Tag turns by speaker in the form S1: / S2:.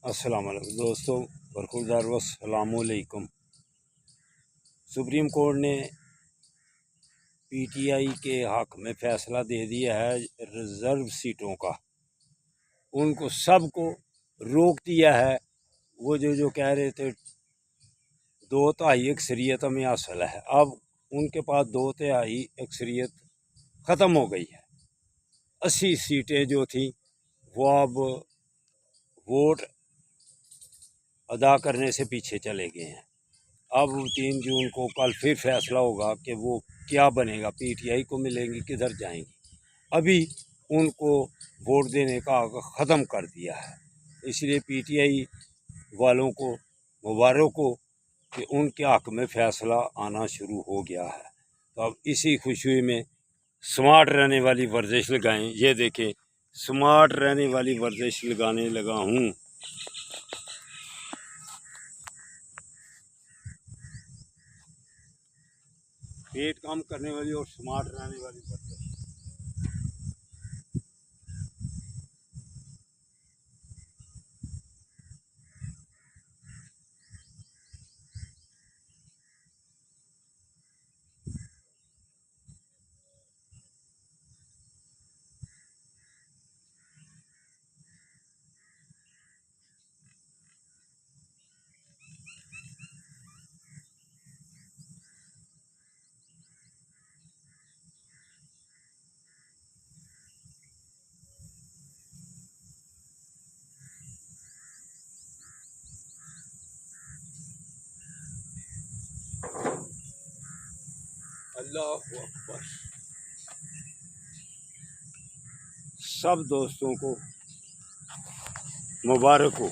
S1: अस्सलाम वालेकुम दोस्तों, बरखुरदार वस्सलामुअलैकुम। सुप्रीम कोर्ट ने पीटीआई के हक में फ़ैसला दे दिया है रिज़र्व सीटों का। उनको सबको रोक दिया है। वो जो कह रहे थे 2/3 अक्सरियत हमें हासिल है, अब उनके पास 2/3 अक्सरियत ख़त्म हो गई है। 80 सीटें जो थी वो अब वोट अदा करने से पीछे चले गए हैं। अब 3 जून को कल फिर फैसला होगा कि वो क्या बनेगा, पीटीआई को मिलेंगी, किधर जाएंगी। अभी उनको वोट देने का हक ख़त्म कर दिया है, इसलिए पीटीआई वालों को मुबारक हो कि उनके हक में फ़ैसला आना शुरू हो गया है। तो अब इसी खुशी में स्मार्ट रहने वाली वर्जिश लगाएं। ये देखें, स्मार्ट रहने वाली वर्जिश लगाने लगा हूँ। पेट काम करने वाली और स्मार्ट रहने वाली वर्जिश। अल्लाहु अकबर। सब दोस्तों को मुबारक हो।